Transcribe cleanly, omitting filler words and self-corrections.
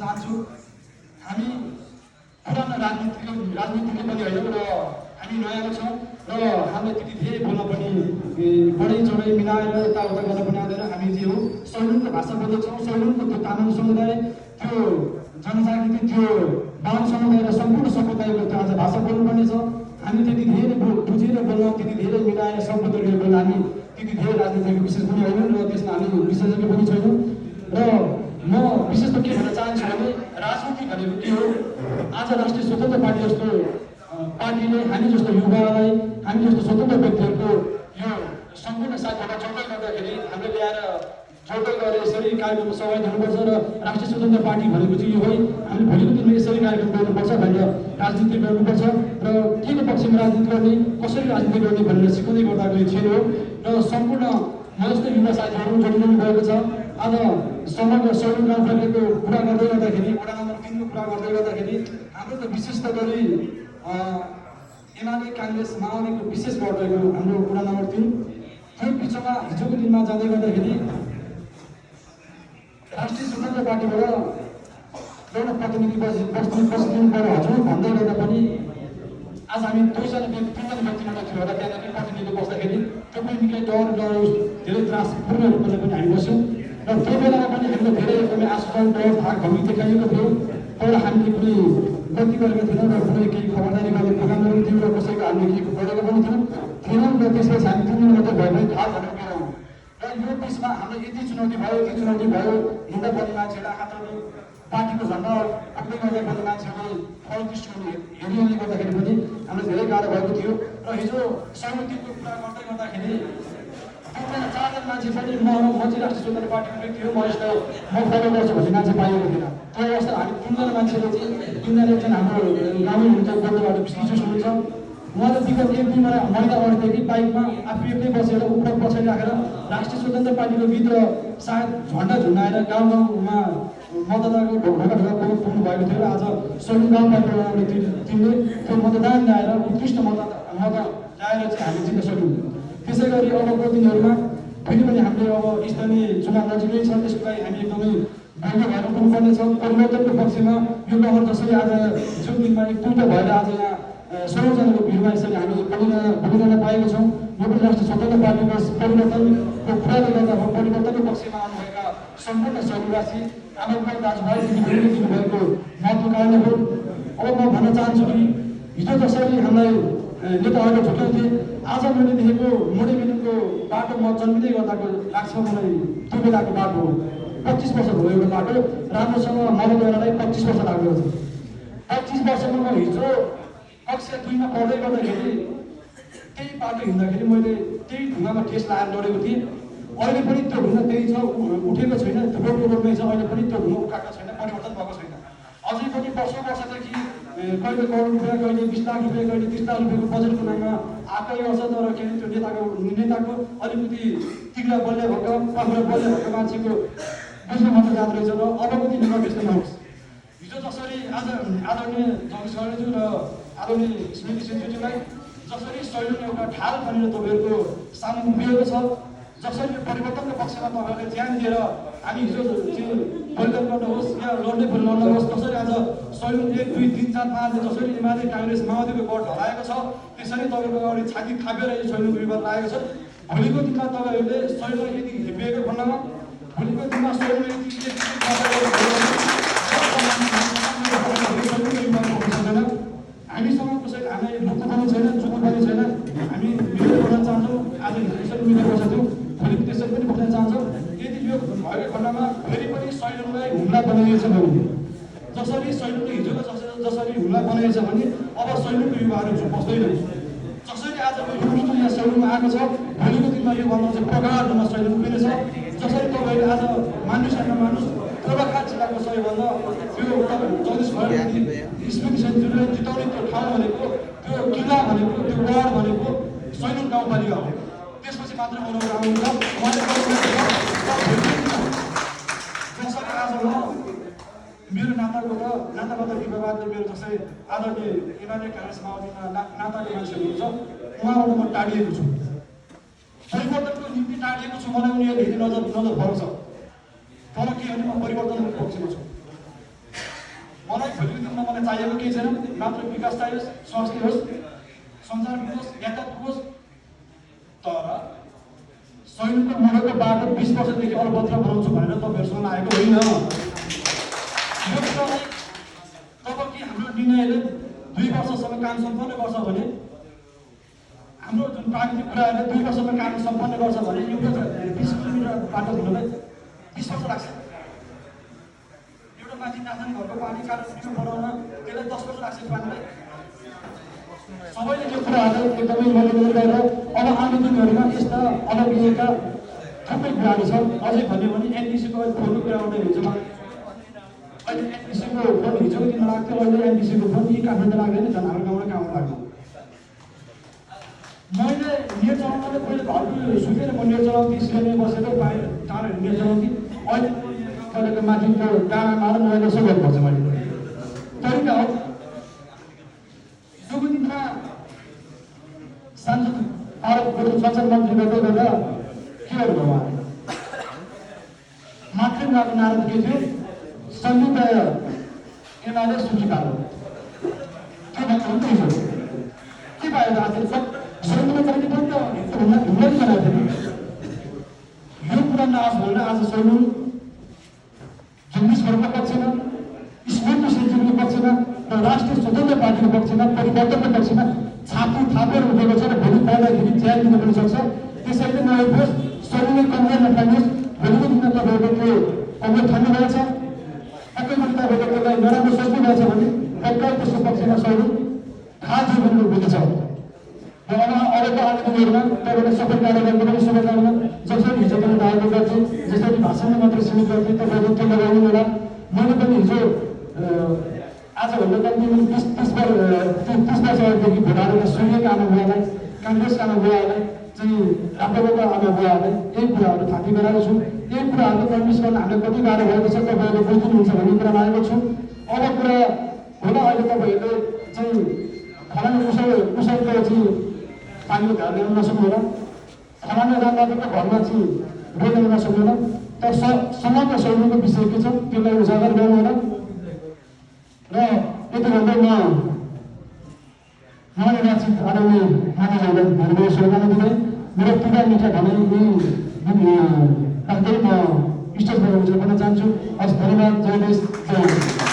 चाहन्छु हामी पुरानो राजनीतिले पनि होइन र हामी नयाँ छौँ र हामीलाई त्यति धेरै बोल्न पनि बढी चढाइ मिलाएर यताउता गर्न पनि आउँदैन। हामी जे हो सैलुनको भाषा बोल्दछौँ। सैलुनको त्यो तामाङ समुदाय, त्यो जनजाति, त्यो बाहुन समुदाय र सम्पूर्ण समुदायको त्यो आज भाषा बोल्नुपर्ने छ। हामी त्यति धेरै बुझेर बोल्न, त्यति धेरै मिलाएर शब्द गरेर बोल्न हामी त्यति धेरै राजनीतिको विशेष पनि होइन र त्यसमा हामी विशेषज्ञ पनि छैनौँ। र म विशेष त के भन्न चाहन्छु भने राजनीति भनेको के हो? आज राष्ट्रिय स्वतन्त्र पार्टी जस्तो पार्टीले हामी जस्तो युवालाई, हामी जस्तो स्वतन्त्र व्यक्तिहरूको यो सम्पूर्ण साथीहरूलाई जोड्दै गर्दाखेरि हामीले ल्याएर जोड्दै गएर यसरी कार्यक्रममा सहभागी हुनुपर्छ र राष्ट्रिय स्वतन्त्र पार्टी भनेको चाहिँ यो है हामीले भोलिको दिनमा यसरी कार्यक्रम गर्नुपर्छ भनेर राजनीति गर्नुपर्छ र के को पक्षमा राजनीति गर्ने, कसरी राजनीति गर्ने भनेर सिकाउँदै गर्दाको यो थियो र सम्पूर्ण म जस्तो युवा साथीहरू जोडिनु भएको छ। आज समग्र सैलुङ गाउँपालिकाको कुरा गर्दै गर्दाखेरि वडा नम्बर 3 को कुरा गर्दै गर्दाखेरि हाम्रो त विशेष गरी एमाले काङ्ग्रेस माओवादीको विशेष गर्दैको हाम्रो वडा नम्बर 3 त्यो बिचमा हिजोको दिनमा जाँदै गर्दाखेरि राष्ट्रिय स्वतन्त्र पार्टीबाट एउटा प्रतिनिधि बस्दिनु पर्यो हजुर भन्दै गर्दा पनि आज हामी 2जना व्यक्ति व्यक्तिबाट थियो होला त्यहाँदेखि प्रतिनिधि बस्दाखेरि त्यो पनि निकै डर धेरै त्रासपूर्ण रूपले पनि हामी बस्यौँ र त्यो बेलामा पनि हामीले धेरै एकदमै आशंका डर थाक धम्की देखाइएको थियो। तर हामीले कुनै गल्ती गरेका थिएनौँ र कुनै केही खबरदारी गर्ने प्रोग्राम गरेको थियौँ र कसैको हामीले केही गरेको पनि थिएनौँ र त्यसपछि हामी 3 दिन मात्रै भयो भने थाहा भनेर गयौँ र यो बिचमा हाम्रो यति चुनौती भयो हिँड्दा पनि मान्छेहरू आँखा तर्ने पार्टीको झन्डा अग्दै गर्दै पनि मान्छेहरूले फल दृष्टिले हेरिरहने गर्दाखेरि पनि हामीलाई धेरै गाह्रो भएको थियो र हिजो सहमतिको कुरा गर्दै गर्दाखेरि 4जना मान्छे पनि म चाहिँ राष्ट्रिय स्वतन्त्र पार्टीको व्यक्ति हो, म फलो गर्छु भन्ने मान्छे पाइएको थिएन। त्यो अवस्था हामी 3जना मान्छेले चाहिँ 3जना एकजना हाम्रो गाउँमै हुनुहुन्छ बोल्नबाट विशेष हुनुहुन्छ। उहाँले विगत 1-2 महिना अगाडिदेखि बाइकमा आफू एक्लै बसेर उपरोक्त पछाडि राखेर राष्ट्रिय स्वतन्त्र पार्टीको भित्र सायद झन्डा झुन्डाएर गाउँ गाउँमा मतदाताको ढोका पुग्नु भएको थियो र आज सैलुङ गाउँपालिकाले तिनले त्यो मतदान ल्याएर उत्कृष्ट मत ल्याएर चाहिँ हामी जित्न सक्यौँ। त्यसै गरी अबको दिनहरूमा फेरि पनि हामीले अब स्थानीय चुनाव नजिकै छ, त्यसको लागि हामी एकदमै भाग्य भएर पुग्नुपर्नेछ। परिवर्तनको पक्षमा यो लहर जसरी आज जुन दिनमा एकपल्ट भएर आज यहाँ 16जनाको भिडमा यसरी हामी बोलिरहन पाएको छौँ। यो पनि राष्ट्रिय स्वतन्त्र पार्टीको परिवर्तनको कुराले गर्दा परिवर्तनको पक्षमा आउनुभएका सम्पूर्ण सहयोगवासी आमाबाबु दाजुभाइ दिदीबहिनीले दिनुभएको महत्त्व कारणले हो। अब म भन्न चाहन्छु कि हिजो जसरी हामीलाई नेताहरूले झुक्याउँथे, आज मैले देखेको मोडेलिङको बाटो म जन्मिँदै गर्दाको लाग्छ मलाई त्यो बेलाको बाटो हो। 25 वर्ष भयो एउटा बाटो राम्रोसँग मद्दत गर्नलाई 25 वर्ष लाग्यो। 25 वर्षमा म हिजो कक्षा 2मा पढ्दै गर्दाखेरि त्यही बाटो हिँड्दाखेरि मैले त्यही ढुङ्गामा ठेस लगाएर लडेको थिएँ। अहिले पनि त्यो ढुङ्गा त्यही छ, उठेको छैन, त्यो रोडमै छ। अहिले पनि त्यो ढुङ्गा उठाएको छैन, परिवर्तन भएको छैन। अझै पनि वर्षदेखि कहिले करोड रुपियाँ, कहिले 20 लाख रुपियाँ, कहिले 30 लाख रुपियाँको बजेटको नाममा आएकै गर्छ। तर के अरे त्यो नेताको अलिकति तिग्रा बल्ले भएको पाखुरा बल्ले भएको मान्छेको बुझ्नु मात्र जाँदो रहेछ र अबको दिनमा त्यस्तो नहोस्। हिजो जसरी आज आदरणीय जगदीश खरेलज्यू र आदरणीय स्मृति छेत्रीज्यूलाई जसरी सैलुङ एउटा ढाल बनेर तपाईँहरूको सामु उभिएको छ, जसरी परिवर्तनको पक्षमा तपाईँहरूले ध्यान दिएर हामी हिजो त्यो बलिदान गर्नुहोस् या लड्दै लड्नुहोस्, जसरी आज सैलुङ 1, 2, 3, 4, 5 जसरी एमाले काङ्ग्रेस माओवादीको गठ हराएको छ, त्यसरी तपाईँको अगाडि छाती थापेर यो सैलुङ विवाद लागेको छ। भोलिको दिनमा तपाईँहरूले सैलुङ यदि हिँडिएको खण्डमा भोलिको दिनमा सैलुङ यदि हामीसँग कसैले हामीलाई लुक्नु पनि छैन, चुक्नु पनि छैन। हामी मिलेर बस्न चाहन्छौँ। आज यसरी मिलेर बसेको थियौँ, भोलि त्यसरी पनि बस्न चाहन्छौँ। यदि यो भएको खण्डमा फेरि पनि सैलुङलाई हुम्ला बनाइएछ भने, जसरी सैलुङले हिजोको जसरी हुम्ला बनाइएछ भने अब सैलुङको युवाहरू चुप बस्दैन। जसरी आज यहाँ सैलुङमा आएको छ, भोलिको दिनमा योभन्दा चाहिँ प्रगाढ रूपमा सैलुङ उभिनेछ। जसरी तपाईँले आज मान्नुहोस् या नमान्नुहोस्, गोरुबथान जिल्लाको सबैभन्दा त्यो जगदीश खरेल स्मृति छेत्रीले जिताउने त्यो ठाउँ भनेको, त्यो किल्ला भनेको, त्यो वार्ड भनेको सैलुङ गाउँपालिका हो। त्यसपछि मात्र आउनुहुन्छ जसरी आज म मेरो नाताको र नातागत विवादले मेरो जसरी आदरणीय एमाले काङ्ग्रेस माओवादीमा नाताको मान्छे हुनुहुन्छ, उहाँबाट म टाढिएको छु। परिवर्तनको निम्ति टाढिएको छु। मलाई उनीहरूले हेरी नजर फरक छ। तर के भने म परिवर्तनको पक्षमा छु। चाहिएको केही छैन, मात्र विकास चाहियो, स्वास्थ्य होस्, सञ्चार होस्, यातायात होस्। तर सैनिकको मुढको बाटो 20 वर्षदेखि अलपत्र बनाउँछु भनेर तपाईँहरूसँग आएको होइन। यो कुरालाई तब कि हाम्रो निर्णयले 2 वर्षसम्म काम सम्पन्न गर्छ भने, हाम्रो जुन प्राविधिक कुराहरूले 2 वर्षमा काम सम्पन्न गर्छ भने एउटा 20 किलोमिटर बाटो हुनलाई 20 वर्ष लाग्छ। एउटा माथि नाथानी घरको पानी काठमाडौँ बनाउन त्यसलाई 10 वर्ष लाग्छ पानीलाई। सबैले त्यो कुराहरू एकदमै मनिटर गरेर अब आउने दिनहरूमा यस्ता अलगिएका थुप्रै कुराहरू छन्। अझै भन्यो भने एनडिसीको फोनको कुरा आउँदै हुन्छ। अहिले एनडिसीको फोन हिजोको दिन लाग्थ्यो, अहिले एनडिसीको फोन यी काठमाडौँ लाग्दैन, झन् हाम्रो गाउँमा काम लाग्छ। मैले नेट चलाउनले पहिले घरको सुतेर म नेट चलाउँथेँ, सिलेन्डर बसेर बाहिर टाढो नेट चलाउँथेँ। अहिले तपाईँको माथि त्यो डाँडामा आएर मैले यसो गर्नुपर्छ। मैले तरिका हो। जोको दिनमा सांसद भारतको संसद मन्त्री गर्दै गर्दा के गर्नु उहाँले मातृभाषा नारा के थियो? संयुक्त एमाले सूचीकारो के भन्नु हुन्छ? के भयो आज सैनिकले चाहिँ पनि त हिम्मत बनाएको थियो। यो कुरा नआस भनेर आज सैनिक जगदीशहरूको पक्षमा, स्मृति सेन्चुरीको पक्षमा र राष्ट्रिय स्वतन्त्र पार्टीको पक्षमा, परिवर्तनको पक्षमा छाती थापेर उठेको छ र भोलि पाउँदाखेरि ज्यान दिन पनि सक्छ। त्यसैले नआइपोस्, सैनिकले कमजोर नठानुहोस्। भोलिको दिनमा तपाईँहरूको त्यो कमजोर ठान्नुभएको छ, पक्कै पनि तपाईँको त्यसलाई नराम्रो सोच्नुभएको छ भने पक्कै त्यसको पक्षमा सैनिक थाहा थियो भन्ने बुझ्छ। र अबको आउने दिनहरूमा तपाईँले सबै कार्यक्रमको पनि शुभकामना। जसरी हिजो पनि दावा गर्थे, जसरी भाषणमा मात्र सीमित गर्थे, तपाईँले त्यो लगाउनु होला। मैले पनि हिजो आजभन्दा कम्ती 30 वर्ष अगाडिदेखि भोटालेका सुनेका आमा बुवालाई, काङ्ग्रेसका आमा बुवाहरूलाई चाहिँ राप्रपाका आमा बुवाहरूलाई यही कुराहरू थाँती गराएको छु। यही कुराहरूको कन्भिन्स गर्न हामीलाई कति गाह्रो भएको छ तपाईँहरूले बुझ्नुहुन्छ भन्ने कुरा लागेको छु। अब कुरा होला, अहिले तपाईँहरूले चाहिँ फलानु उसलको चाहिँ पानीको धार ल्याउन नसक्नु होला, फलानु रामबाबुको घरमा चाहिँ रोड ल्याउन नसक्नु होला। तर समग्र शैलीको विषय के छ त्यसलाई उजागर गर्नु होला। र यति भन्दै म निर्वाचित आदरणीय मानिसहरूलाई धेरै शुभकामना दिँदै मेरो पिता मिठा भनाइ राख्दै म स्टेजबाट उजुर गर्न चाहन्छु। हस्, धन्यवाद। जय देश, जय